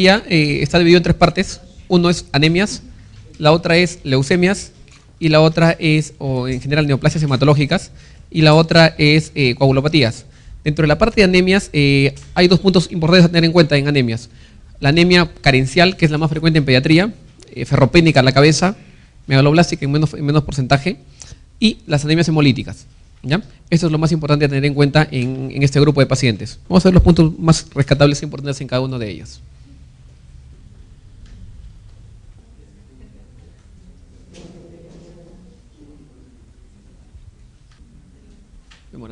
Está dividido en tres partes. Uno es anemias, la otra es leucemias y la otra es, o en general, neoplasias hematológicas, y la otra es coagulopatías. Dentro de la parte de anemias hay dos puntos importantes a tener en cuenta en anemias. La anemia carencial, que es la más frecuente en pediatría, ferropénica en la cabeza, megaloblástica en menos porcentaje, y las anemias hemolíticas. ¿Ya? Esto es lo más importante a tener en cuenta en este grupo de pacientes. Vamos a ver los puntos más rescatables e importantes en cada uno de ellos.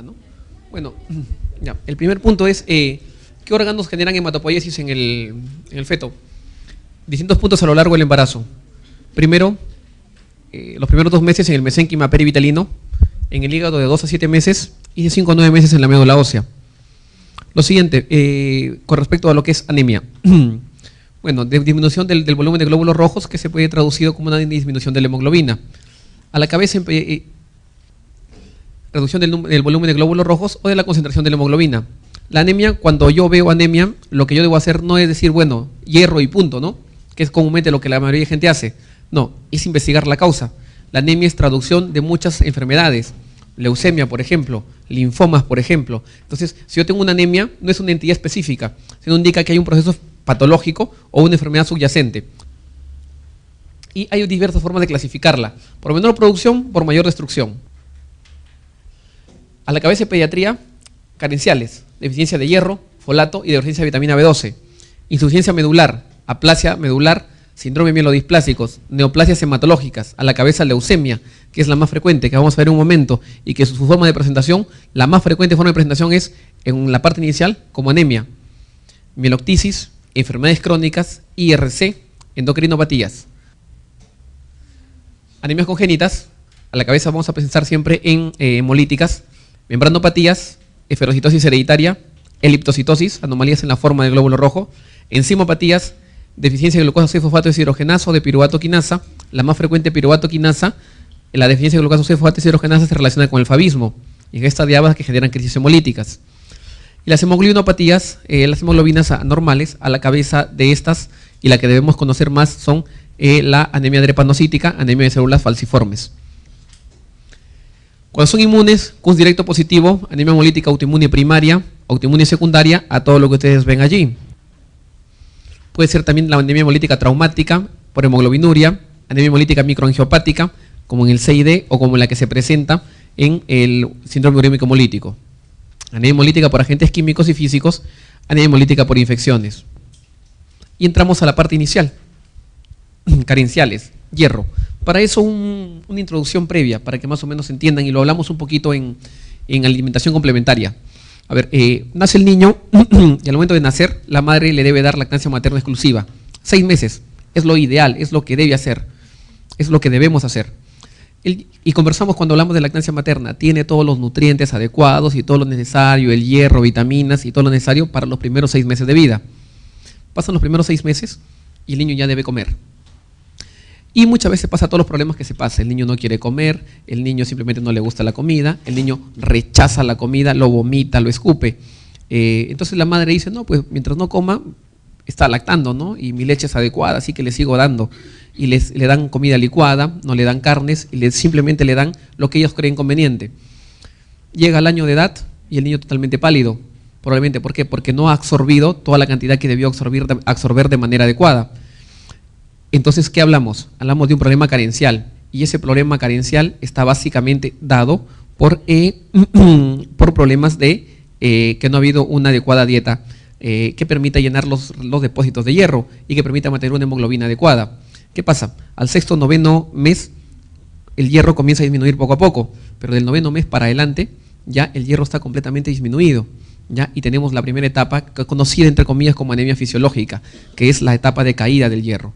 ¿no? Bueno, ya. El primer punto es ¿qué órganos generan hematopoiesis en el feto? Distintos puntos a lo largo del embarazo. Primero, los primeros 2 meses en el mesénquima perivitelino, en el hígado de 2 a 7 meses y de 5 a 9 meses en la médula ósea. Lo siguiente, con respecto a lo que es anemia. Bueno, de disminución del volumen de glóbulos rojos, que se puede traducido como una disminución de la hemoglobina. A la cabeza, reducción del volumen de glóbulos rojos o de la concentración de la hemoglobina. La anemia, cuando yo veo anemia, lo que yo debo hacer no es decir, bueno, hierro y punto, ¿no? Que es comúnmente lo que la mayoría de gente hace. No, es investigar la causa. La anemia es traducción de muchas enfermedades. Leucemia, por ejemplo, linfomas, por ejemplo. Entonces, si yo tengo una anemia, no es una entidad específica, sino indica que hay un proceso patológico o una enfermedad subyacente. Y hay diversas formas de clasificarla. Por menor producción, por mayor destrucción. A la cabeza de pediatría, carenciales, deficiencia de hierro, folato y deficiencia de vitamina B12. Insuficiencia medular, aplasia medular, síndrome mielodisplásicos, neoplasias hematológicas. A la cabeza, leucemia, que es la más frecuente, que vamos a ver en un momento, y que su forma de presentación, la más frecuente forma de presentación es en la parte inicial como anemia. Mieloctisis, enfermedades crónicas, IRC, endocrinopatías. Anemias congénitas, a la cabeza vamos a pensar siempre en hemolíticas, membranopatías, esferocitosis hereditaria, eliptocitosis, anomalías en la forma del glóbulo rojo, enzimopatías, deficiencia de glucosa 6-fosfato deshidrogenasa o de piruvato quinasa. La más frecuente piruvato quinasa, la deficiencia de glucosa 6-fosfato deshidrogenasa se relaciona con el favismo, y esta diabas que generan crisis hemolíticas. Y las hemoglobinopatías, las hemoglobinas anormales, a la cabeza de estas, y la que debemos conocer más son la anemia drepanocítica, anemia de células falciformes. Cuando son inmunes, CUS directo positivo, anemia hemolítica autoinmune primaria, autoinmune secundaria, a todo lo que ustedes ven allí. Puede ser también la anemia hemolítica traumática por hemoglobinuria, anemia hemolítica microangiopática, como en el CID o como la que se presenta en el síndrome urémico hemolítico. Anemia hemolítica por agentes químicos y físicos, anemia hemolítica por infecciones. Y entramos a la parte inicial, carenciales, hierro. Para eso una introducción previa, para que más o menos entiendan, y lo hablamos un poquito en alimentación complementaria. A ver, nace el niño y al momento de nacer, la madre le debe dar lactancia materna exclusiva. 6 meses, es lo ideal, es lo que debe hacer, es lo que debemos hacer. Y conversamos cuando hablamos de lactancia materna, tiene todos los nutrientes adecuados y todo lo necesario, el hierro, vitaminas y todo lo necesario para los primeros 6 meses de vida. Pasan los primeros 6 meses y el niño ya debe comer. Y muchas veces pasa todos los problemas que se pasa. El niño no quiere comer, el niño simplemente no le gusta la comida, el niño rechaza la comida, lo vomita, lo escupe. Entonces la madre dice, no, pues mientras no coma, está lactando, ¿no? Y mi leche es adecuada, así que le sigo dando. Y le dan comida licuada, no le dan carnes, y simplemente le dan lo que ellos creen conveniente. Llega el año de edad y el niño totalmente pálido. Probablemente, ¿por qué? Porque no ha absorbido toda la cantidad que debió absorber de manera adecuada. Entonces, ¿qué hablamos? Hablamos de un problema carencial, y ese problema carencial está básicamente dado por problemas de que no ha habido una adecuada dieta que permita llenar los depósitos de hierro y que permita mantener una hemoglobina adecuada. ¿Qué pasa? Al 6º, 9º mes, el hierro comienza a disminuir poco a poco, pero del 9º mes para adelante, ya el hierro está completamente disminuido. ¿Ya? Y tenemos la primera etapa, conocida entre comillas como anemia fisiológica, que es la etapa de caída del hierro.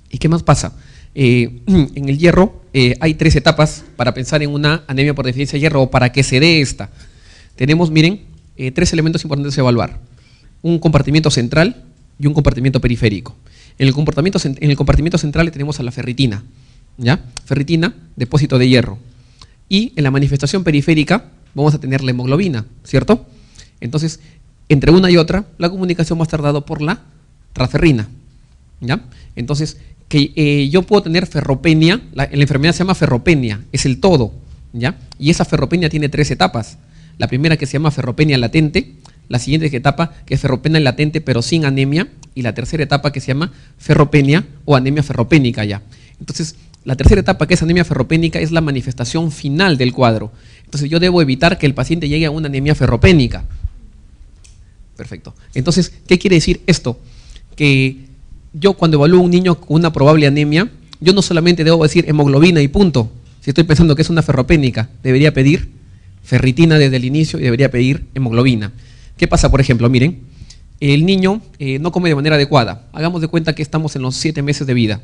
¿Y qué más pasa? En el hierro hay 3 etapas para pensar en una anemia por deficiencia de hierro o para que se dé esta. Tenemos, miren, 3 elementos importantes a evaluar. Un compartimiento central y un compartimiento periférico. En el compartimiento central tenemos a la ferritina, ¿ya? Ferritina, depósito de hierro. Y en la manifestación periférica vamos a tener la hemoglobina, ¿cierto? Entonces, entre una y otra, la comunicación va a estar dada por la transferrina, ¿ya? Entonces, yo puedo tener ferropenia, la enfermedad se llama ferropenia, es el todo, ¿ya? Y esa ferropenia tiene 3 etapas. La primera que se llama ferropenia latente, la siguiente etapa que es ferropenia latente pero sin anemia, y la tercera etapa que se llama ferropenia o anemia ferropénica ya. Entonces, la tercera etapa, que es anemia ferropénica, es la manifestación final del cuadro. Entonces, yo debo evitar que el paciente llegue a una anemia ferropénica. Perfecto. Entonces, ¿qué quiere decir esto? Que yo cuando evalúo a un niño con una probable anemia, yo no solamente debo decir hemoglobina y punto. Si estoy pensando que es una ferropénica, debería pedir ferritina desde el inicio y debería pedir hemoglobina. ¿Qué pasa, por ejemplo? Miren, el niño no come de manera adecuada. Hagamos de cuenta que estamos en los 7 meses de vida.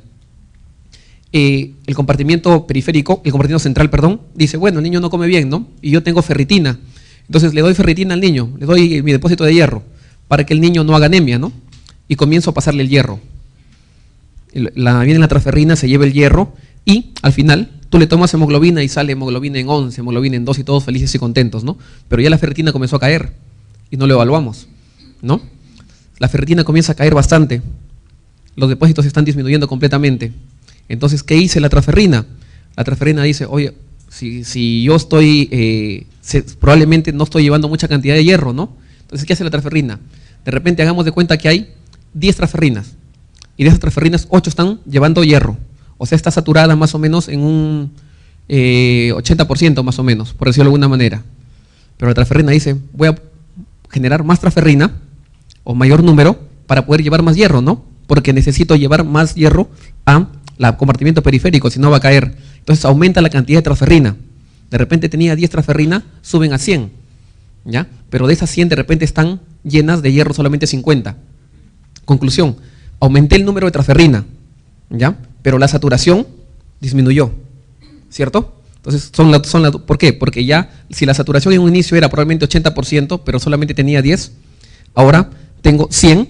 El compartimiento periférico, el compartimiento central, perdón, dice, bueno, el niño no come bien, ¿no? Y yo tengo ferritina. Entonces le doy ferritina al niño, le doy mi depósito de hierro para que el niño no haga anemia, ¿no? Y comienzo a pasarle el hierro. Viene la transferrina, se lleva el hierro y al final tú le tomas hemoglobina y sale hemoglobina en 11, hemoglobina en 2 y todos felices y contentos, ¿no? Pero ya la ferritina comenzó a caer y no lo evaluamos, ¿no? La ferritina comienza a caer bastante, los depósitos están disminuyendo completamente. Entonces, ¿qué hice la transferrina? La transferrina dice, oye, si yo estoy, probablemente no estoy llevando mucha cantidad de hierro, ¿no? Entonces, ¿qué hace la transferrina? De repente hagamos de cuenta que hay 10 transferrinas y de esas transferrinas 8 están llevando hierro. O sea, está saturada más o menos en un 80% más o menos, por decirlo de alguna manera. Pero la transferrina dice, voy a generar más transferrina o mayor número para poder llevar más hierro, ¿no? Porque necesito llevar más hierro a el compartimiento periférico, si no va a caer. Entonces aumenta la cantidad de transferrina. De repente tenía 10 transferrina, suben a 100, ¿ya? Pero de esas 100 de repente están llenas de hierro solamente 50. Conclusión, aumenté el número de transferrina, ¿ya? Pero la saturación disminuyó, ¿cierto? Entonces, ¿por qué? Porque ya, si la saturación en un inicio era probablemente 80%, pero solamente tenía 10, ahora tengo 100,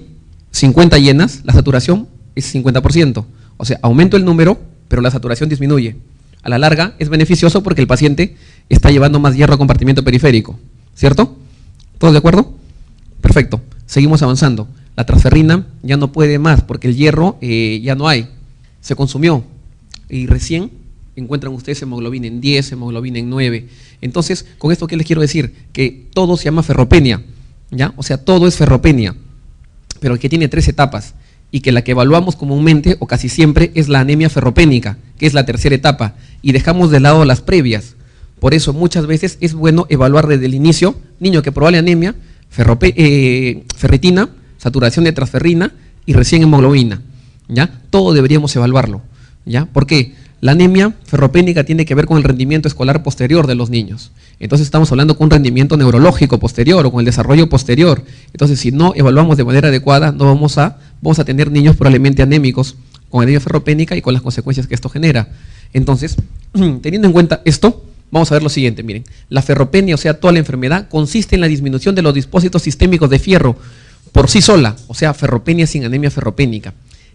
50 llenas, la saturación es 50%. O sea, aumento el número, pero la saturación disminuye. A la larga es beneficioso porque el paciente está llevando más hierro al compartimiento periférico, ¿cierto? ¿Todos de acuerdo? Perfecto. Seguimos avanzando. La transferrina ya no puede más porque el hierro ya no hay, se consumió y recién encuentran ustedes hemoglobina en 10, hemoglobina en 9. Entonces, con esto, ¿qué les quiero decir? Que todo se llama ferropenia, ¿ya? O sea, todo es ferropenia, pero que tiene 3 etapas y que la que evaluamos comúnmente o casi siempre es la anemia ferropénica, que es la tercera etapa, y dejamos de lado las previas. Por eso muchas veces es bueno evaluar desde el inicio, niño que probable anemia, ferritina, saturación de transferrina y recién hemoglobina, ¿ya? Todo deberíamos evaluarlo, ¿ya? ¿Por qué? La anemia ferropénica tiene que ver con el rendimiento escolar posterior de los niños. Entonces estamos hablando con un rendimiento neurológico posterior o con el desarrollo posterior. Entonces, si no evaluamos de manera adecuada, no vamos a tener niños probablemente anémicos con anemia ferropénica y con las consecuencias que esto genera. Entonces, teniendo en cuenta esto, vamos a ver lo siguiente, miren. La ferropenia, o sea, toda la enfermedad, consiste en la disminución de los depósitos sistémicos de fierro por sí sola, o sea, ferropenia sin anemia ferropénica.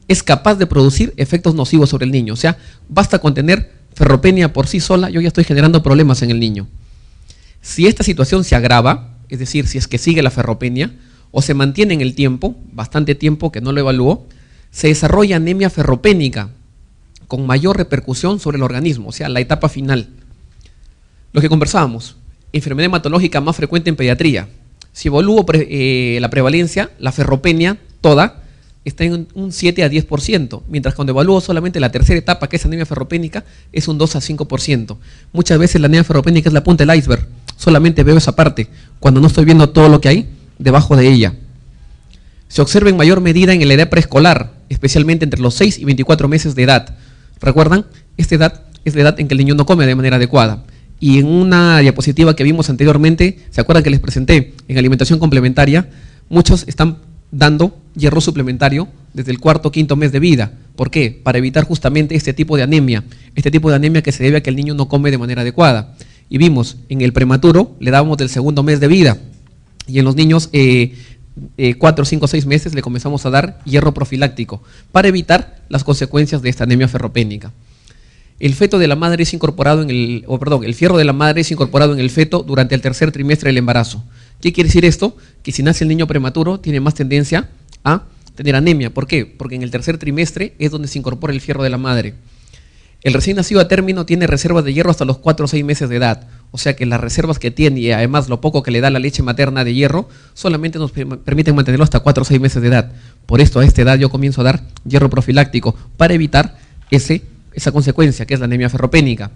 Es capaz de producir efectos nocivos sobre el niño. O sea, basta con tener ferropenia por sí sola, yo ya estoy generando problemas en el niño. Si esta situación se agrava, es decir, si es que sigue la ferropenia, o se mantiene en el tiempo, bastante tiempo que no lo evaluó, se desarrolla anemia ferropénica con mayor repercusión sobre el organismo, o sea, la etapa final. Lo que conversábamos, enfermedad hematológica más frecuente en pediatría. Si evalúo la prevalencia, la ferropenia toda, está en un 7 a 10%, mientras cuando evalúo solamente la tercera etapa, que es anemia ferropénica, es un 2 a 5%. Muchas veces la anemia ferropénica es la punta del iceberg, solamente veo esa parte, cuando no estoy viendo todo lo que hay debajo de ella. Se observa en mayor medida en la edad preescolar, especialmente entre los 6 y 24 meses de edad. ¿Recuerdan? Esta edad es la edad en que el niño no come de manera adecuada. Y en una diapositiva que vimos anteriormente, ¿se acuerdan que les presenté? En alimentación complementaria, muchos están dando hierro suplementario desde el 4º o 5º mes de vida. ¿Por qué? Para evitar justamente este tipo de anemia que se debe a que el niño no come de manera adecuada. Y vimos, en el prematuro le dábamos del 2º mes de vida y en los niños 4, 5, 6 meses le comenzamos a dar hierro profiláctico para evitar las consecuencias de esta anemia ferropénica. El feto de la madre es incorporado el fierro de la madre es incorporado en el feto durante el 3er trimestre del embarazo. ¿Qué quiere decir esto? Que si nace el niño prematuro tiene más tendencia a tener anemia. ¿Por qué? Porque en el tercer trimestre es donde se incorpora el fierro de la madre. El recién nacido a término tiene reservas de hierro hasta los 4 o 6 meses de edad. O sea que las reservas que tiene y además lo poco que le da la leche materna de hierro solamente nos permiten mantenerlo hasta 4 o 6 meses de edad. Por esto a esta edad yo comienzo a dar hierro profiláctico para evitar esa consecuencia que es la anemia ferropénica.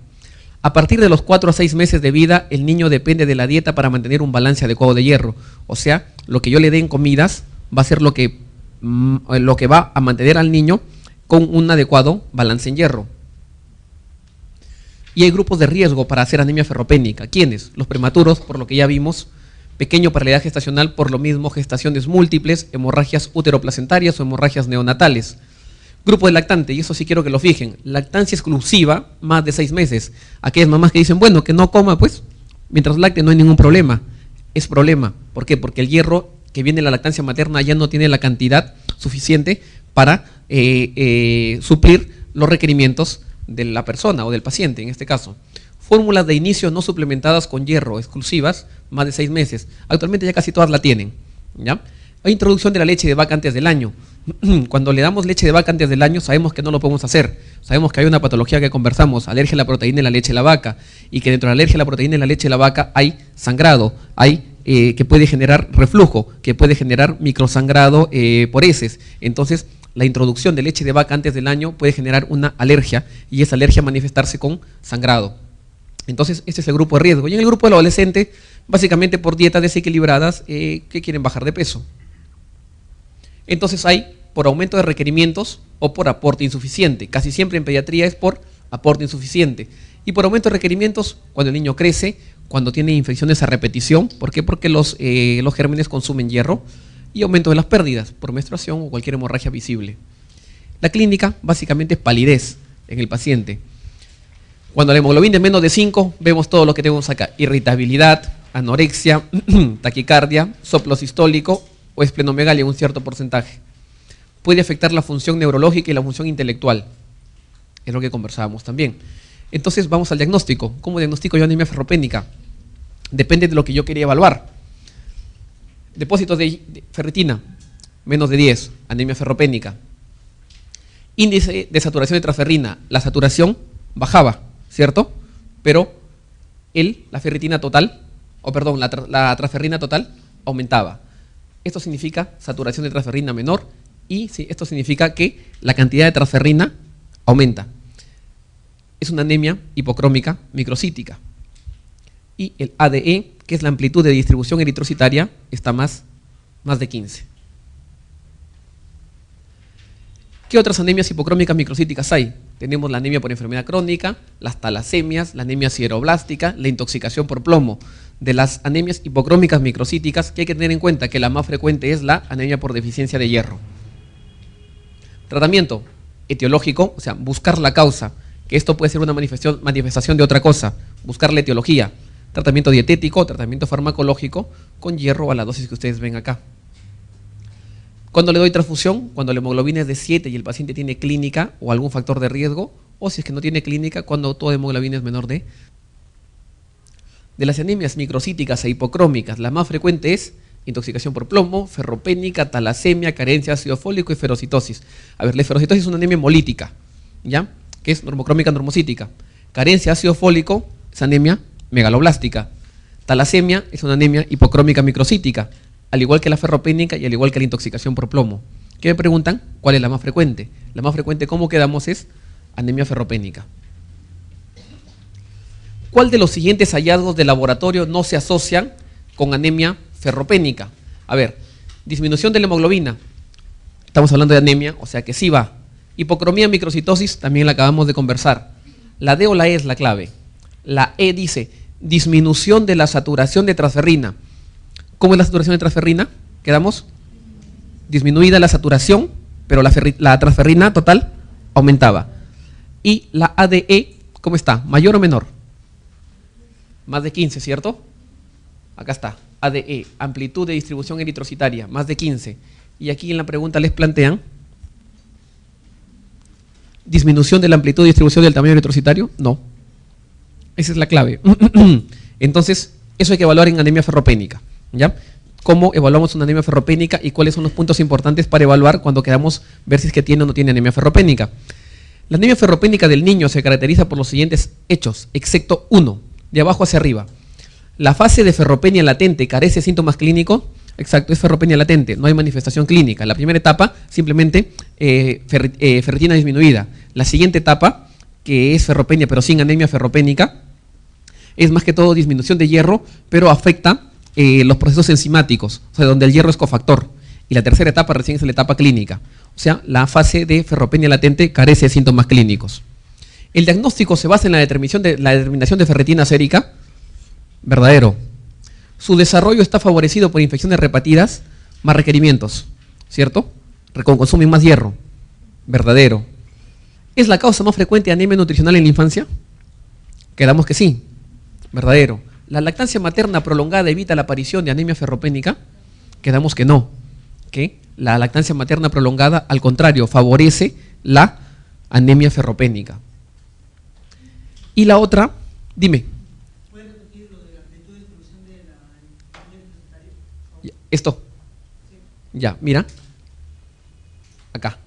A partir de los 4 a 6 meses de vida, el niño depende de la dieta para mantener un balance adecuado de hierro. O sea, lo que yo le dé en comidas va a ser lo que va a mantener al niño con un adecuado balance en hierro. Y hay grupos de riesgo para hacer anemia ferropénica. ¿Quiénes? Los prematuros, por lo que ya vimos, pequeño para la edad gestacional, por lo mismo gestaciones múltiples, hemorragias uteroplacentarias o hemorragias neonatales. Grupo de lactante, y eso sí quiero que lo fijen, lactancia exclusiva, más de 6 meses. Aquellas mamás que dicen, bueno, que no coma, pues, mientras lacte no hay ningún problema. Es problema. ¿Por qué? Porque el hierro que viene de la lactancia materna ya no tiene la cantidad suficiente para suplir los requerimientos de la persona o del paciente, en este caso. Fórmulas de inicio no suplementadas con hierro, exclusivas, más de 6 meses. Actualmente ya casi todas la tienen, ¿ya? Hay introducción de la leche de vaca antes del año. Cuando le damos leche de vaca antes del año, sabemos que no lo podemos hacer. Sabemos que hay una patología que conversamos, alergia a la proteína en la leche de la vaca, y que dentro de la alergia a la proteína en la leche de la vaca hay sangrado, hay que puede generar reflujo, que puede generar microsangrado por heces. Entonces, la introducción de leche de vaca antes del año puede generar una alergia, y esa alergia manifestarse con sangrado. Entonces, este es el grupo de riesgo. Y en el grupo del adolescente, básicamente por dietas desequilibradas que quieren bajar de peso. Entonces hay por aumento de requerimientos o por aporte insuficiente. Casi siempre en pediatría es por aporte insuficiente. Y por aumento de requerimientos cuando el niño crece, cuando tiene infecciones a repetición. ¿Por qué? Porque los gérmenes consumen hierro. Y aumento de las pérdidas por menstruación o cualquier hemorragia visible. La clínica básicamente es palidez en el paciente. Cuando la hemoglobina es menos de 5, vemos todo lo que tenemos acá. Irritabilidad, anorexia, taquicardia, soplo sistólico o esplenomegalia en un cierto porcentaje. Puede afectar la función neurológica y la función intelectual. Es lo que conversábamos también. Entonces vamos al diagnóstico. ¿Cómo diagnostico yo anemia ferropénica? Depende de lo que yo quería evaluar. Depósitos de ferritina, menos de 10, anemia ferropénica. Índice de saturación de transferrina, la saturación bajaba, ¿cierto? Pero la ferritina total, la transferrina total aumentaba. Esto significa saturación de transferrina menor y esto significa que la cantidad de transferrina aumenta. Es una anemia hipocrómica microcítica. Y el ADE, que es la amplitud de distribución eritrocitaria, está más de 15. ¿Qué otras anemias hipocrómicas microcíticas hay? Tenemos la anemia por enfermedad crónica, las talasemias, la anemia sideroblástica, la intoxicación por plomo. De las anemias hipocrómicas microcíticas, que hay que tener en cuenta que la más frecuente es la anemia por deficiencia de hierro. Tratamiento etiológico, o sea, buscar la causa, que esto puede ser una manifestación de otra cosa, buscar la etiología. Tratamiento dietético, tratamiento farmacológico con hierro a la dosis que ustedes ven acá. ¿Cuándo le doy transfusión? Cuando la hemoglobina es de 7 y el paciente tiene clínica o algún factor de riesgo, o si es que no tiene clínica, cuando toda hemoglobina es menor de las anemias microcíticas e hipocrómicas, la más frecuente es intoxicación por plomo, ferropénica, talasemia, carencia de ácido fólico y ferocitosis. A ver, la ferocitosis es una anemia hemolítica, ¿ya? Que es normocrómica normocítica. Carencia de ácido fólico es anemia megaloblástica. Talasemia es una anemia hipocrómica microcítica, al igual que la ferropénica y al igual que la intoxicación por plomo. ¿Qué me preguntan? ¿Cuál es la más frecuente? La más frecuente, ¿cómo quedamos? Es anemia ferropénica. ¿Cuál de los siguientes hallazgos de laboratorio no se asocian con anemia ferropénica? A ver, disminución de la hemoglobina. Estamos hablando de anemia, o sea que sí va. Hipocromía microcitosis, también la acabamos de conversar. La D o la E es la clave. La E dice disminución de la saturación de transferrina. ¿Cómo es la saturación de transferrina? Quedamos disminuida la saturación, pero la transferrina total aumentaba. Y la ADE, ¿cómo está? ¿Mayor o menor? Más de 15, ¿cierto? Acá está, ADE, amplitud de distribución eritrocitaria, más de 15. Y aquí en la pregunta les plantean disminución de la amplitud de distribución del tamaño eritrocitario. No. Esa es la clave. Entonces, eso hay que evaluar en anemia ferropénica, ¿ya? cómo evaluamos una anemia ferropénica y cuáles son los puntos importantes para evaluar cuando queramos ver si es que tiene o no tiene anemia ferropénica. La anemia ferropénica del niño se caracteriza por los siguientes hechos, excepto uno, de abajo hacia arriba. La fase de ferropenia latente carece de síntomas clínicos. Exacto, es ferropenia latente, no hay manifestación clínica. La primera etapa, simplemente ferritina disminuida. La siguiente etapa, que es ferropenia pero sin anemia ferropénica, es más que todo disminución de hierro, pero afecta los procesos enzimáticos, o sea, donde el hierro es cofactor. Y la tercera etapa recién es la etapa clínica. O sea, la fase de ferropenia latente carece de síntomas clínicos. El diagnóstico se basa en la determinación de ferritina sérica. Verdadero. Su desarrollo está favorecido por infecciones repetidas, más requerimientos, ¿cierto? Consumen más hierro. Verdadero. ¿Es la causa más frecuente de anemia nutricional en la infancia? Quedamos que sí. Verdadero. ¿La lactancia materna prolongada evita la aparición de anemia ferropénica? Quedamos que no. Que la lactancia materna prolongada, al contrario, favorece la anemia ferropénica. Y la otra, dime. ¿Puedes repetir lo de la amplitud de distribución de la anemia ferropénica? Esto. Sí. Ya, mira. Acá.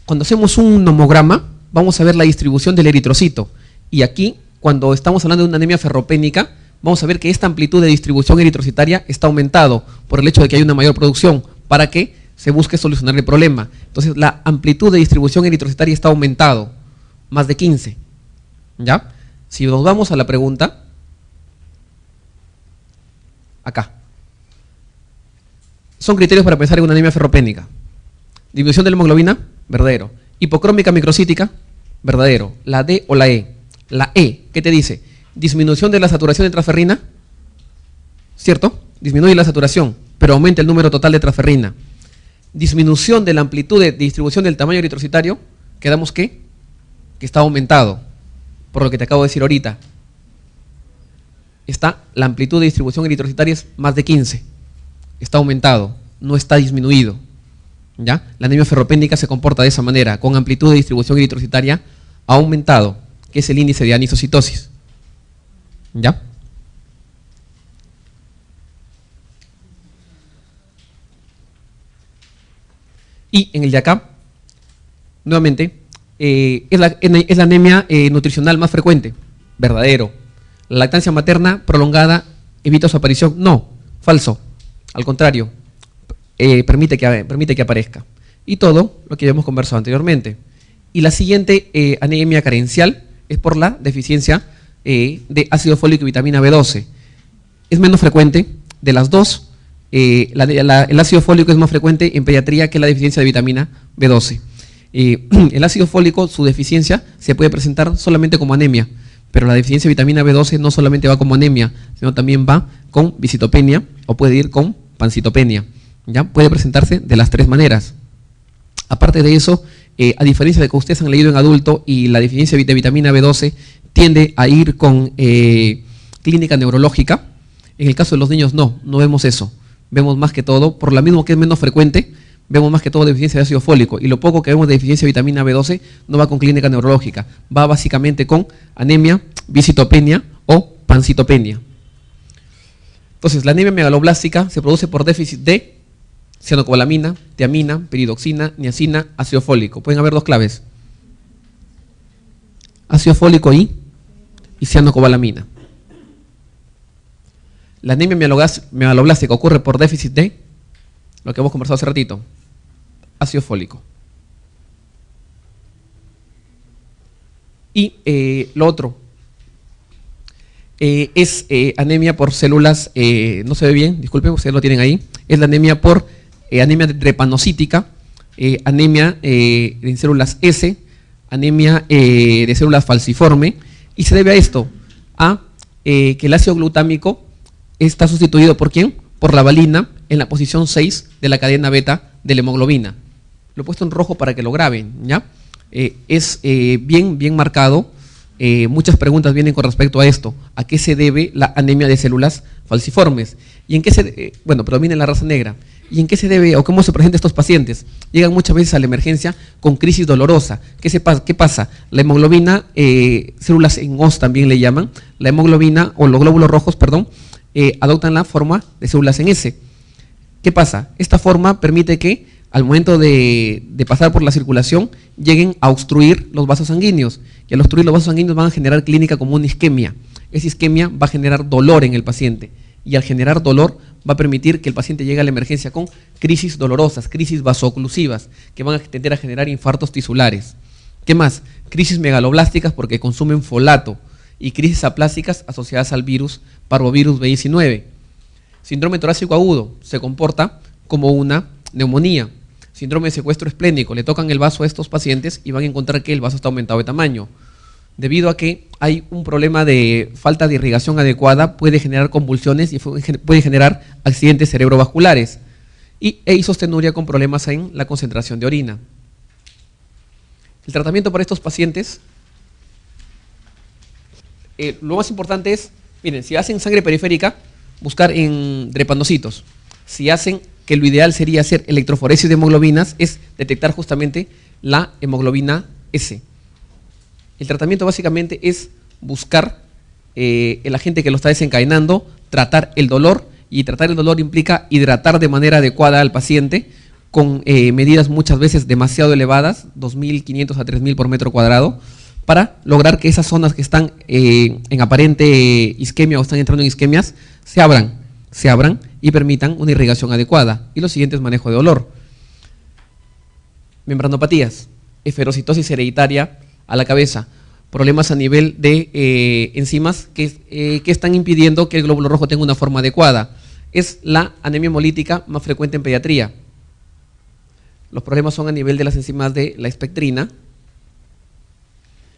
Cuando hacemos un nomograma, vamos a ver la distribución del eritrocito. Y aquí, cuando estamos hablando de una anemia ferropénica, vamos a ver que esta amplitud de distribución eritrocitaria está aumentado por el hecho de que hay una mayor producción para que se busque solucionar el problema. Entonces, la amplitud de distribución eritrocitaria está aumentado, más de 15. ¿Ya? Si nos vamos a la pregunta, acá. Son criterios para pensar en una anemia ferropénica. Disminución de la hemoglobina, verdadero. Hipocrómica microcítica, verdadero. La D o la E. La E, ¿qué te dice? Disminución de la saturación de transferrina, ¿cierto? Disminuye la saturación, pero aumenta el número total de transferrina. Disminución de la amplitud de distribución del tamaño eritrocitario, quedamos que está aumentado, por lo que te acabo de decir ahorita. La amplitud de distribución eritrocitaria es más de 15, está aumentado, no está disminuido. ¿Ya? La anemia ferropénica se comporta de esa manera, con amplitud de distribución eritrocitaria aumentado, que es el índice de anisocitosis. ¿Ya? Y en el de acá, nuevamente, es la anemia nutricional más frecuente. Verdadero. La lactancia materna prolongada evita su aparición. No, falso. Al contrario, permite que aparezca. Y todo lo que habíamos conversado anteriormente. Y la siguiente anemia carencial es por la deficiencia de ácido fólico y vitamina B12. Es menos frecuente de las dos. El ácido fólico es más frecuente en pediatría que la deficiencia de vitamina B12. El ácido fólico, su deficiencia, se puede presentar solamente como anemia, pero la deficiencia de vitamina B12 no solamente va como anemia, sino también va con visitopenia o puede ir con pancitopenia. ¿Ya? Puede presentarse de las tres maneras. Aparte de eso, a diferencia de que ustedes han leído en adulto y la deficiencia de vitamina B12 tiende a ir con clínica neurológica, en el caso de los niños no vemos eso. Vemos más que todo, por lo mismo que es menos frecuente, vemos más que todo deficiencia de ácido fólico, y lo poco que vemos de deficiencia de vitamina B12 no va con clínica neurológica, va básicamente con anemia, visitopenia o pancitopenia. Entonces, la anemia megaloblástica se produce por déficit de cianocobalamina, tiamina, peridoxina, niacina, ácido fólico. Pueden haber dos claves: ácido fólico y cianocobalamina. La anemia megaloblástica ocurre por déficit de lo que hemos conversado hace ratito, ácido fólico. Y lo otro es anemia por células, no se ve bien, disculpen, ustedes lo tienen ahí, es la anemia por anemia drepanocítica, anemia en células S, anemia de células falciforme, y se debe a esto, a que el ácido glutámico está sustituido ¿por quién? Por la valina en la posición 6 de la cadena beta de la hemoglobina. Lo he puesto en rojo para que lo graben, ¿ya? Es bien marcado. Muchas preguntas vienen con respecto a esto. ¿A qué se debe la anemia de células falciformes? ¿Y en qué se predomina en la raza negra? ¿Y en qué se debe o cómo se presentan estos pacientes? Llegan muchas veces a la emergencia con crisis dolorosa. ¿Qué pasa? La hemoglobina, células en OS también le llaman, la hemoglobina o los glóbulos rojos, perdón, adoptan la forma de células en S. ¿Qué pasa? Esta forma permite que al momento de pasar por la circulación lleguen a obstruir los vasos sanguíneos, y al obstruir los vasos sanguíneos van a generar clínica como una isquemia. Esa isquemia va a generar dolor en el paciente, y al generar dolor va a permitir que el paciente llegue a la emergencia con crisis dolorosas, crisis vasoclusivas, que van a tender a generar infartos tisulares. ¿Qué más? Crisis megaloblásticas porque consumen folato, y crisis aplásticas asociadas al virus parvovirus B19. Síndrome torácico agudo se comporta como una neumonía. Síndrome de secuestro esplénico, le tocan el vaso a estos pacientes y van a encontrar que el vaso está aumentado de tamaño. Debido a que hay un problema de falta de irrigación adecuada, puede generar convulsiones y puede generar accidentes cerebrovasculares. E isostenuria con problemas en la concentración de orina. El tratamiento para estos pacientes, lo más importante es, miren, si hacen sangre periférica, buscar en drepanocitos. Si hacen, que lo ideal sería hacer electroforesis de hemoglobinas, es detectar justamente la hemoglobina S. El tratamiento básicamente es buscar el agente que lo está desencadenando, tratar el dolor, y tratar el dolor implica hidratar de manera adecuada al paciente con medidas muchas veces demasiado elevadas, 2.500 a 3.000 por metro cuadrado, para lograr que esas zonas que están en aparente isquemia o están entrando en isquemias se abran y permitan una irrigación adecuada. Y lo siguiente es manejo de dolor. Membranopatías, esferocitosis hereditaria a la cabeza, problemas a nivel de enzimas que están impidiendo que el glóbulo rojo tenga una forma adecuada. Es la anemia hemolítica más frecuente en pediatría. Los problemas son a nivel de las enzimas de la espectrina,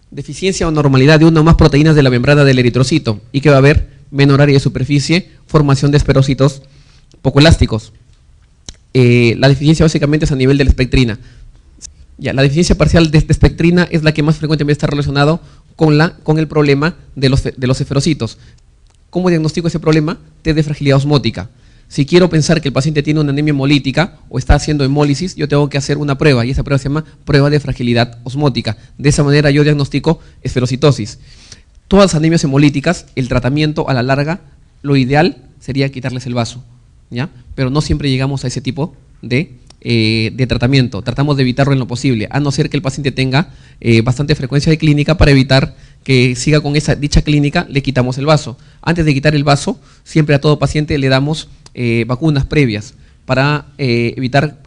deficiencia o normalidad de una o más proteínas de la membrana del eritrocito, y que va a haber menor área de superficie, formación de esferocitos poco elásticos. La deficiencia básicamente es a nivel de la espectrina. Ya, la deficiencia parcial de espectrina es la que más frecuentemente está relacionado con el problema de los esferocitos. ¿Cómo diagnostico ese problema? Test de fragilidad osmótica. Si quiero pensar que el paciente tiene una anemia hemolítica o está haciendo hemólisis, yo tengo que hacer una prueba, y esa prueba se llama prueba de fragilidad osmótica. De esa manera yo diagnostico esferocitosis. Todas las anemias hemolíticas, el tratamiento a la larga, lo ideal sería quitarles el vaso, ¿ya? Pero no siempre llegamos a ese tipo de tratamiento. Tratamos de evitarlo en lo posible, a no ser que el paciente tenga bastante frecuencia de clínica. Para evitar que siga con dicha clínica, le quitamos el vaso. Antes de quitar el vaso, siempre a todo paciente le damos vacunas previas para evitar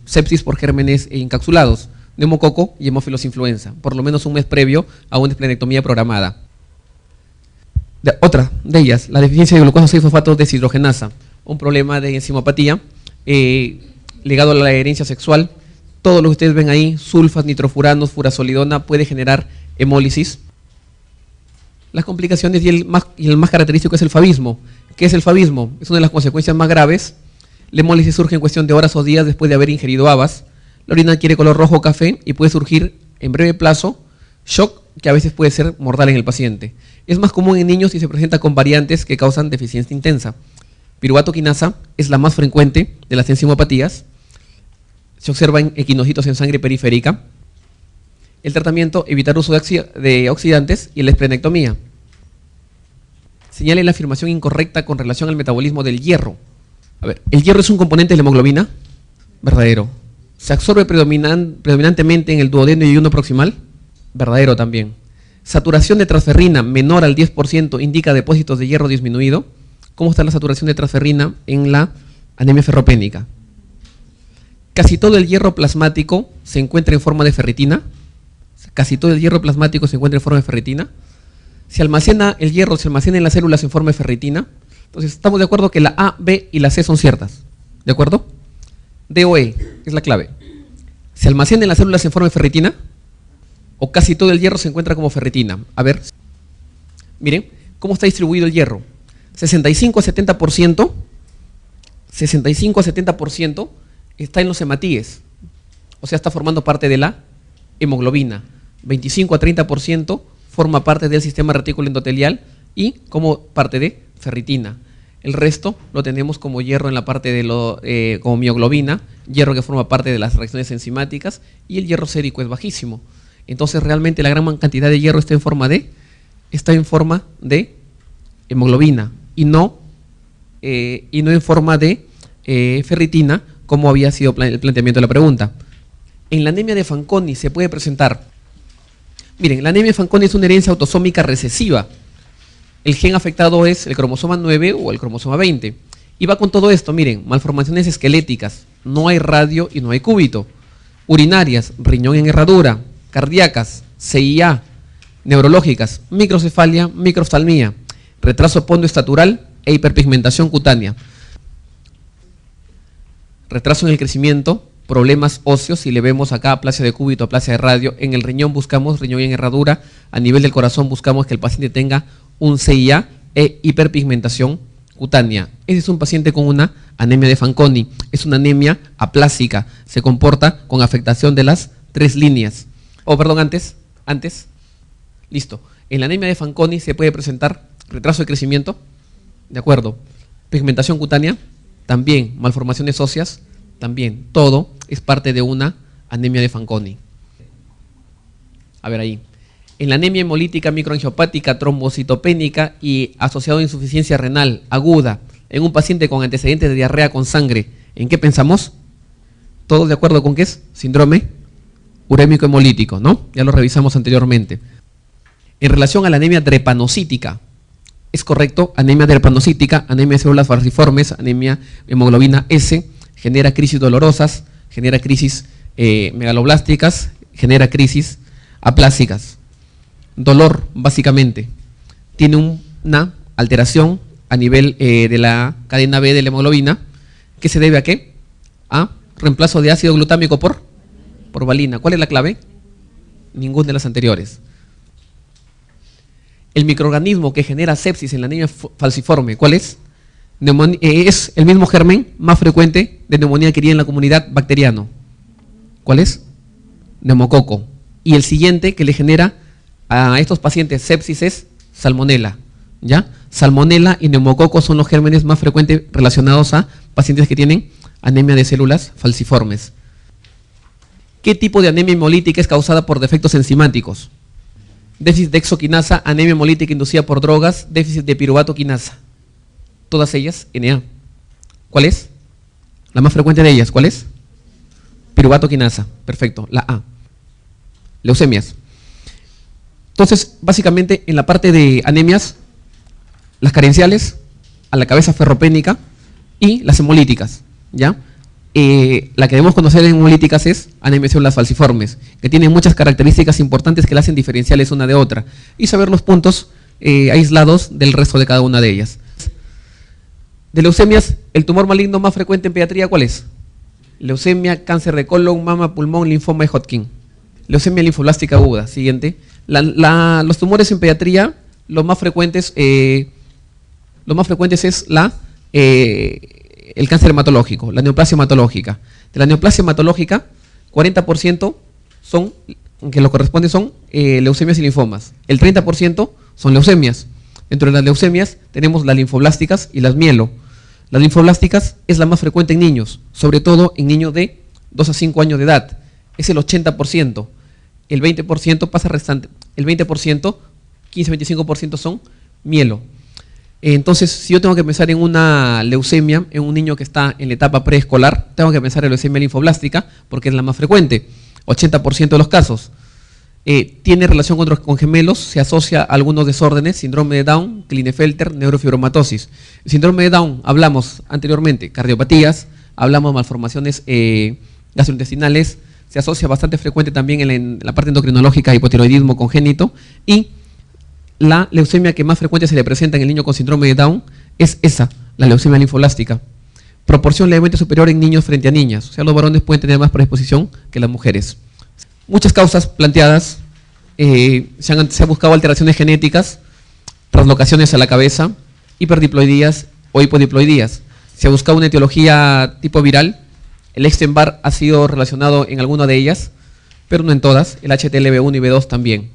sepsis por gérmenes encapsulados, neumococo y hemófilos influenza, por lo menos un mes previo a una esplenectomía programada. Otra de ellas, la deficiencia de glucosa 6-fosfato deshidrogenasa, un problema de enzimopatía ligado a la herencia sexual. Todo lo que ustedes ven ahí, sulfas, nitrofuranos, furazolidona, puede generar hemólisis. Las complicaciones y el más característico es el favismo. ¿Qué es el favismo? Es una de las consecuencias más graves. La hemólisis surge en cuestión de horas o días después de haber ingerido habas. La orina adquiere color rojo o café y puede surgir en breve plazo shock, que a veces puede ser mortal en el paciente. Es más común en niños y se presenta con variantes que causan deficiencia intensa. Piruvato quinasa es la más frecuente de las enzimopatías. Se observa en equinocitos en sangre periférica. El tratamiento, evitar uso de oxidantes y la esplenectomía. Señale la afirmación incorrecta con relación al metabolismo del hierro. A ver, ¿el hierro es un componente de la hemoglobina? Verdadero. ¿Se absorbe predominantemente en el duodeno y ayuno proximal? Verdadero también. ¿Saturación de transferrina menor al 10% indica depósitos de hierro disminuido? ¿Cómo está la saturación de transferrina en la anemia ferropénica? ¿Casi todo el hierro plasmático se encuentra en forma de ferritina? ¿Casi todo el hierro plasmático se encuentra en forma de ferritina? ¿Se almacena el hierro, se almacena en las células en forma de ferritina? Entonces, estamos de acuerdo que la A, B y la C son ciertas. ¿De acuerdo? D o E es la clave. ¿Se almacena en las células en forma de ferritina? ¿O casi todo el hierro se encuentra como ferritina? A ver, miren, ¿cómo está distribuido el hierro? 65 a 70% está en los hematíes, o sea, está formando parte de la hemoglobina. 25 a 30% forma parte del sistema retículo endotelial y como parte de ferritina. El resto lo tenemos como hierro en la parte de como mioglobina, hierro que forma parte de las reacciones enzimáticas, y el hierro sérico es bajísimo. Entonces realmente la gran cantidad de hierro está en forma de hemoglobina. y no en forma de ferritina, como había sido el planteamiento de la pregunta. En la anemia de Fanconi se puede presentar. Miren, la anemia de Fanconi es una herencia autosómica recesiva. El gen afectado es el cromosoma 9 o el cromosoma 20. Y va con todo esto, miren, malformaciones esqueléticas, no hay radio y no hay cúbito, urinarias, riñón en herradura, cardíacas, CIA, neurológicas, microcefalia, microftalmía, retraso pondoestatural e hiperpigmentación cutánea. Retraso en el crecimiento, problemas óseos, si le vemos acá aplasia de cúbito, aplasia de radio, en el riñón buscamos riñón en herradura, a nivel del corazón buscamos que el paciente tenga un CIA e hiperpigmentación cutánea. Ese es un paciente con una anemia de Fanconi, es una anemia aplásica, se comporta con afectación de las 3 líneas. Antes, listo. En la anemia de Fanconi se puede presentar retraso de crecimiento, de acuerdo, pigmentación cutánea, también, malformaciones óseas, también, todo es parte de una anemia de Fanconi. A ver ahí. En la anemia hemolítica microangiopática trombocitopénica y asociado a insuficiencia renal aguda en un paciente con antecedentes de diarrea con sangre, ¿en qué pensamos? ¿Todos de acuerdo con qué es? Síndrome urémico hemolítico, ¿no? Ya lo revisamos anteriormente. En relación a la anemia drepanocítica, es correcto, anemia drepanocítica, anemia de células falciformes, anemia hemoglobina S, genera crisis dolorosas, genera crisis megaloblásticas, genera crisis aplásicas. Dolor, básicamente, tiene una alteración a nivel de la cadena B de la hemoglobina, que se debe a qué? A reemplazo de ácido glutámico por valina. ¿Cuál es la clave? Ninguna de las anteriores. El microorganismo que genera sepsis en la anemia falciforme, ¿cuál es? Es el mismo germen más frecuente de neumonía adquirida en la comunidad bacteriano. ¿Cuál es? Neumococo. Y el siguiente que le genera a estos pacientes sepsis es salmonela, ¿ya? Salmonela y neumococo son los gérmenes más frecuentes relacionados a pacientes que tienen anemia de células falciformes. ¿Qué tipo de anemia hemolítica es causada por defectos enzimáticos? Déficit de exoquinasa, anemia hemolítica inducida por drogas, déficit de piruvato quinasa. Todas ellas, NA. ¿Cuál es? La más frecuente de ellas, ¿cuál es? Piruvato quinasa, perfecto, la A. Leucemias. Entonces, básicamente, en la parte de anemias, las carenciales, a la cabeza ferropénica y las hemolíticas, ¿ya? La que debemos conocer en hemolíticas es anemia de células falciformes, que tienen muchas características importantes que la hacen diferenciales una de otra, y saber los puntos aislados del resto de cada una de ellas. De leucemias, el tumor maligno más frecuente en pediatría, ¿cuál es? Leucemia, cáncer de colon, mama, pulmón, linfoma de Hodgkin. Leucemia linfoblástica aguda. Siguiente. Los tumores en pediatría, los más frecuentes es el cáncer hematológico, la neoplasia hematológica. De la neoplasia hematológica, 40% son, que lo corresponde son leucemias y linfomas. El 30% son leucemias. Dentro de las leucemias tenemos las linfoblásticas y las mielo. Las linfoblásticas es la más frecuente en niños, sobre todo en niños de 2 a 5 años de edad. Es el 80%. El 20% pasa restante. El 20%, 15-25% son mielo. Entonces, si yo tengo que pensar en una leucemia, en un niño que está en la etapa preescolar, tengo que pensar en leucemia linfoblástica porque es la más frecuente, 80% de los casos. Tiene relación con gemelos, se asocia a algunos desórdenes, síndrome de Down, Klinefelter, neurofibromatosis. El síndrome de Down, hablamos anteriormente, cardiopatías, hablamos de malformaciones gastrointestinales, se asocia bastante frecuente también en la parte endocrinológica, hipotiroidismo congénito, y la leucemia que más frecuente se le presenta en el niño con síndrome de Down es esa, la leucemia linfoblástica. Proporción levemente superior en niños frente a niñas, o sea, los varones pueden tener más predisposición que las mujeres. Muchas causas planteadas, se ha buscado alteraciones genéticas, translocaciones a la cabeza, hiperdiploidías o hipodiploidías. Se ha buscado una etiología tipo viral, el Epstein-Barr ha sido relacionado en alguna de ellas, pero no en todas, el HTLV1 y B2 también.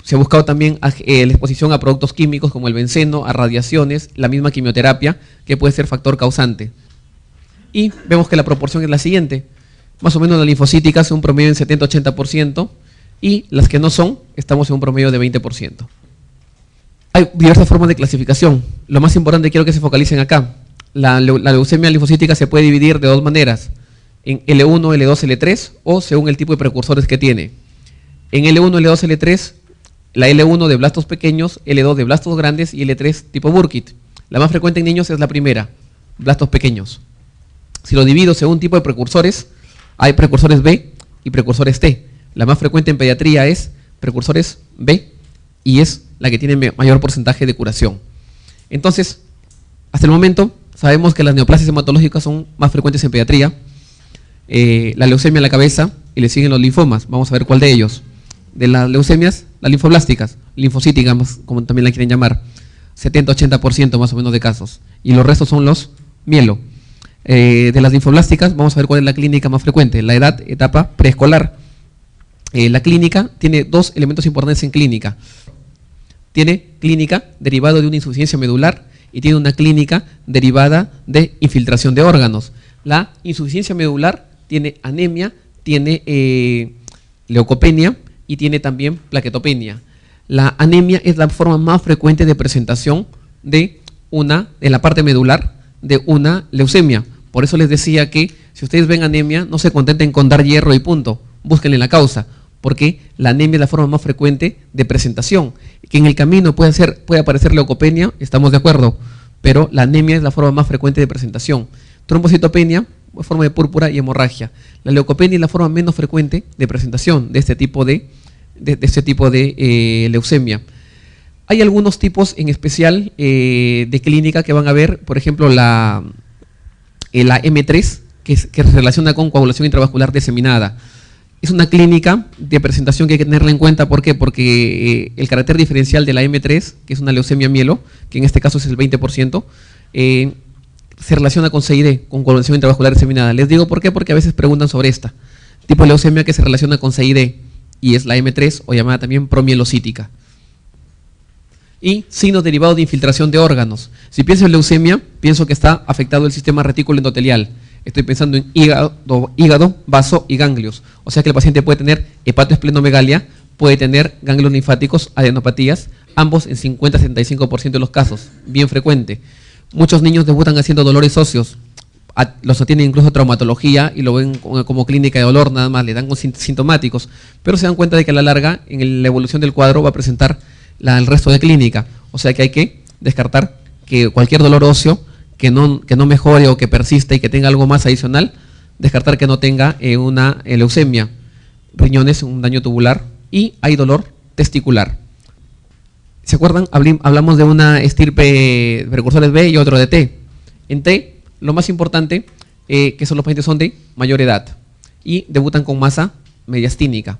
Se ha buscado también la exposición a productos químicos como el benceno, a radiaciones, la misma quimioterapia, que puede ser factor causante. Y vemos que la proporción es la siguiente. Más o menos las linfocíticas un promedio en 70-80% y las que no son, estamos en un promedio de 20%. Hay diversas formas de clasificación. Lo más importante quiero que se focalicen acá. La leucemia linfocítica se puede dividir de dos maneras, en L1, L2, L3 o según el tipo de precursores que tiene. En L1, L2, L3, la L1 de blastos pequeños, L2 de blastos grandes y L3 tipo Burkitt. La más frecuente en niños es la primera, blastos pequeños. Si lo divido según tipo de precursores, hay precursores B y precursores T. La más frecuente en pediatría es precursores B y es la que tiene mayor porcentaje de curación. Entonces, hasta el momento sabemos que las neoplasias hematológicas son más frecuentes en pediatría, la leucemia en la cabeza y le siguen los linfomas. Vamos a ver cuál de ellos. De las leucemias, las linfoblásticas, linfocíticas, como también la quieren llamar, 70-80% más o menos de casos. Y los restos son los mielo. De las linfoblásticas, vamos a ver cuál es la clínica más frecuente. La edad, etapa preescolar. La clínica tiene dos elementos importantes en clínica. Tiene clínica derivado de una insuficiencia medular y tiene una clínica derivada de infiltración de órganos. La insuficiencia medular tiene anemia, tiene leucopenia y tiene también plaquetopenia. La anemia es la forma más frecuente de presentación en la parte medular de una leucemia. Por eso les decía que si ustedes ven anemia, no se contenten con dar hierro y punto, búsquenle la causa, porque la anemia es la forma más frecuente de presentación. Que en el camino puede aparecer leucopenia, estamos de acuerdo, pero la anemia es la forma más frecuente de presentación. Trombocitopenia, forma de púrpura y hemorragia. La leucopenia es la forma menos frecuente de presentación de este tipo de leucemia. Hay algunos tipos en especial de clínica que van a ver, por ejemplo, la M3, que se relaciona con coagulación intravascular diseminada. Es una clínica de presentación que hay que tenerla en cuenta. ¿Por qué? Porque el carácter diferencial de la M3, que es una leucemia mielo, que en este caso es el 20%, se relaciona con CID, con coagulación intravascular diseminada. Les digo por qué, porque a veces preguntan sobre esta tipo de leucemia que se relaciona con CID y es la M3 o llamada también promielocítica. Y signos derivados de infiltración de órganos. Si pienso en leucemia, pienso que está afectado el sistema retículo endotelial. Estoy pensando en hígado, vaso y ganglios. O sea que el paciente puede tener hepatoesplenomegalia, puede tener ganglios linfáticos, adenopatías, ambos en 50-75% de los casos, bien frecuente. Muchos niños debutan haciendo dolores óseos, los atienden incluso traumatología y lo ven como clínica de dolor, nada más, le dan sintomáticos, pero se dan cuenta de que a la larga, en la evolución del cuadro, va a presentar el resto de clínica. O sea que hay que descartar que cualquier dolor óseo que no mejore o que persista y que tenga algo más adicional, descartar que no tenga una leucemia, riñones, un daño tubular, y hay dolor testicular. ¿Se acuerdan? Hablamos de una estirpe de precursores B y otro de T. En T, lo más importante, que son los pacientes son de mayor edad y debutan con masa mediastínica.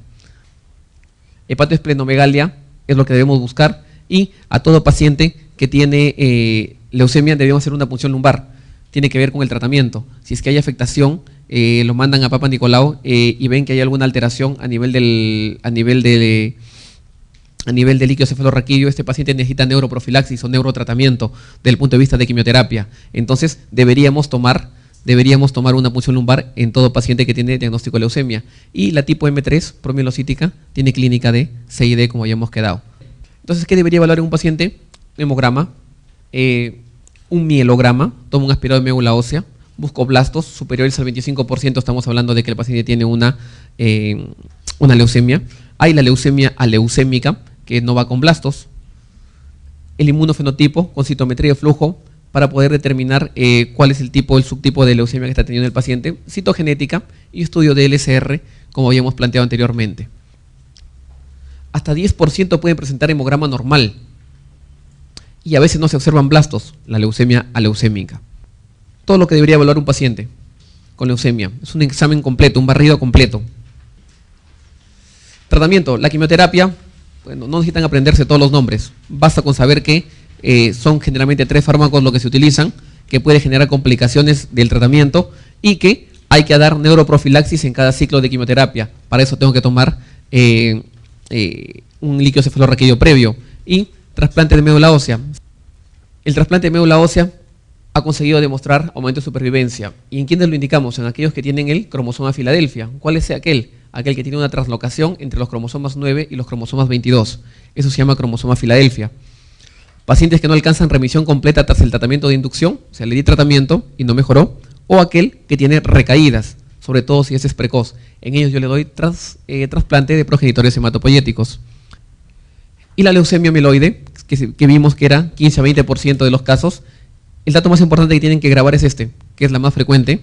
Hepatoesplenomegalia es lo que debemos buscar, y a todo paciente que tiene leucemia debemos hacer una punción lumbar. Tiene que ver con el tratamiento. Si es que hay afectación, lo mandan a Papa Nicolau y ven que hay alguna alteración a nivel del líquido cefalorraquídeo, este paciente necesita neuroprofilaxis o neurotratamiento desde el punto de vista de quimioterapia. Entonces deberíamos tomar una punción lumbar en todo paciente que tiene diagnóstico de leucemia. Y la tipo M3, promielocítica, tiene clínica de CID, como ya hemos quedado. Entonces, ¿qué debería evaluar en un paciente? Hemograma, un mielograma, tomo un aspirado de médula ósea, busco blastos superiores al 25%, estamos hablando de que el paciente tiene una leucemia. Hay la leucemia aleucémica, que no va con blastos. El inmunofenotipo con citometría de flujo para poder determinar cuál es el subtipo de leucemia que está teniendo el paciente, citogenética y estudio de LCR, como habíamos planteado anteriormente. Hasta 10% pueden presentar hemograma normal y a veces no se observan blastos, la leucemia aleucémica. Todo lo que debería evaluar un paciente con leucemia. Es un examen completo, un barrido completo. Tratamiento, la quimioterapia, bueno, no necesitan aprenderse todos los nombres, basta con saber que son generalmente 3 fármacos los que se utilizan, que puede generar complicaciones del tratamiento y que hay que dar neuroprofilaxis en cada ciclo de quimioterapia. Para eso tengo que tomar un líquido cefalorraquídeo previo. Y trasplante de médula ósea. El trasplante de médula ósea ha conseguido demostrar aumento de supervivencia. ¿Y en quiénes lo indicamos? En aquellos que tienen el cromosoma Filadelfia. ¿Cuál es aquel? Aquel que tiene una translocación entre los cromosomas 9 y los cromosomas 22. Eso se llama cromosoma Filadelfia. pacientes que no alcanzan remisión completa tras el tratamiento de inducción, o sea, le di tratamiento y no mejoró, o aquel que tiene recaídas, sobre todo si ese es precoz. En ellos yo le doy trasplante de progenitores hematopoyéticos. Y la leucemia mieloide, que vimos que era 15 a 20% de los casos, el dato más importante que tienen que grabar es este, que es la más frecuente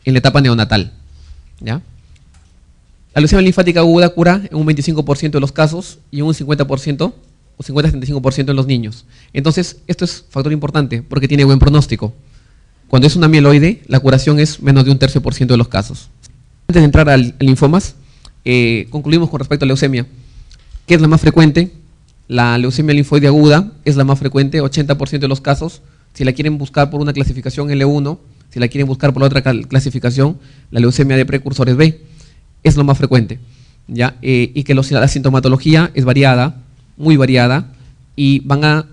en la etapa neonatal. ¿Ya? La leucemia linfática aguda cura en un 25% de los casos y en un 50% o 50-75% en los niños. Entonces, esto es factor importante porque tiene buen pronóstico. Cuando es una mieloide, la curación es menos de un 1/3% de los casos. Antes de entrar al linfomas, concluimos con respecto a la leucemia. ¿Qué es la más frecuente? La leucemia linfoide aguda es la más frecuente, 80% de los casos. Si la quieren buscar por una clasificación L1, si la quieren buscar por la otra clasificación, la leucemia de precursores B es lo más frecuente, ¿ya? Y que la sintomatología es variada, muy variada, y van a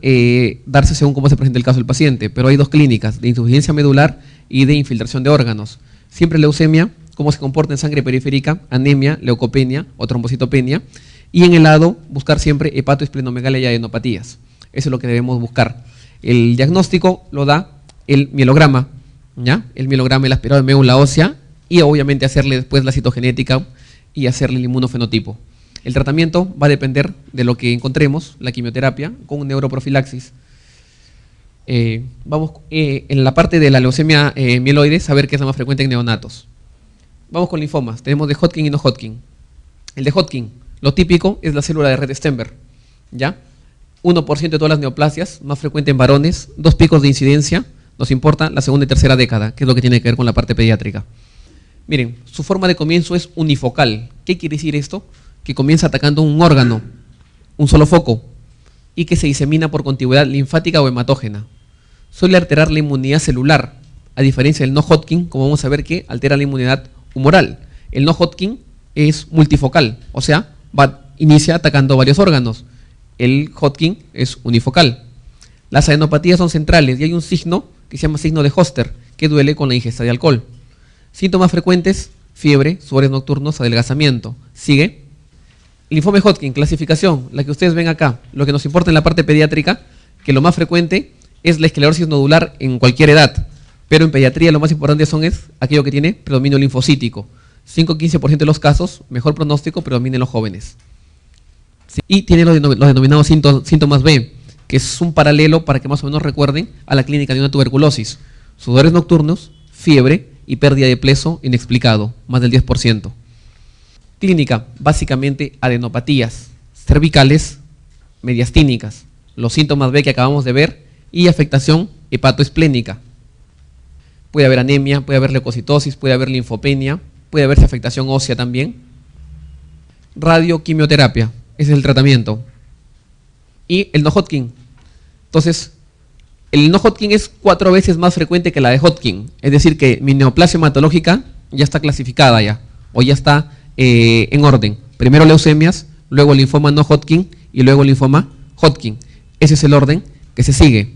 darse según cómo se presenta el caso del paciente, pero hay dos clínicas, de insuficiencia medular y de infiltración de órganos. Siempre leucemia, cómo se comporta en sangre periférica, anemia, leucopenia o trombocitopenia, y en el lado buscar siempre hepatoesplenomegalia y adenopatías. Eso es lo que debemos buscar. El diagnóstico lo da el mielograma, ¿ya? El mielograma, el aspirado de médula ósea, y obviamente hacerle después la citogenética y hacerle el inmunofenotipo. El tratamiento va a depender de lo que encontremos, la quimioterapia, con neuroprofilaxis. Vamos en la parte de la leucemia mieloide, saber qué es la más frecuente en neonatos. Vamos con linfomas. Tenemos de Hodgkin y no Hodgkin. El de Hodgkin, lo típico es la célula de red Stenberg, ¿ya? 1% de todas las neoplasias, más frecuente en varones, 2 picos de incidencia, nos importa la segunda y tercera década, que es lo que tiene que ver con la parte pediátrica. Miren, su forma de comienzo es unifocal. ¿Qué quiere decir esto? Que comienza atacando un órgano, un solo foco, y que se disemina por contigüidad linfática o hematógena. Suele alterar la inmunidad celular, a diferencia del no Hodgkin, como vamos a ver que altera la inmunidad humoral. El no Hodgkin es multifocal, o sea, inicia atacando varios órganos. El Hodgkin es unifocal. Las adenopatías son centrales y hay un signo que se llama signo de Hoster, que duele con la ingesta de alcohol. Síntomas frecuentes, fiebre, sudores nocturnos, adelgazamiento. Sigue. Linfoma de Hodgkin, clasificación, la que ustedes ven acá. Lo que nos importa en la parte pediátrica, que lo más frecuente es la esclerosis nodular en cualquier edad, pero en pediatría lo más importante es aquello que tiene predominio linfocítico. 5-15% de los casos, mejor pronóstico, predomina en los jóvenes. Sí. Y tiene los denominados síntomas B, que es un paralelo para que más o menos recuerden a la clínica de una tuberculosis. Sudores nocturnos, fiebre y pérdida de peso inexplicado, más del 10%. Clínica, básicamente adenopatías cervicales mediastínicas, los síntomas B que acabamos de ver y afectación hepatoesplénica. Puede haber anemia, puede haber leucocitosis, puede haber linfopenia, puede haberse afectación ósea también. Radioquimioterapia, ese es el tratamiento. Y el no Hodgkin. Entonces, el no Hodgkin es 4 veces más frecuente que la de Hodgkin. Es decir, que mi neoplasia hematológica ya está clasificada ya, o ya está en orden. Primero leucemias, luego linfoma no Hodgkin y luego linfoma Hodgkin. Ese es el orden que se sigue.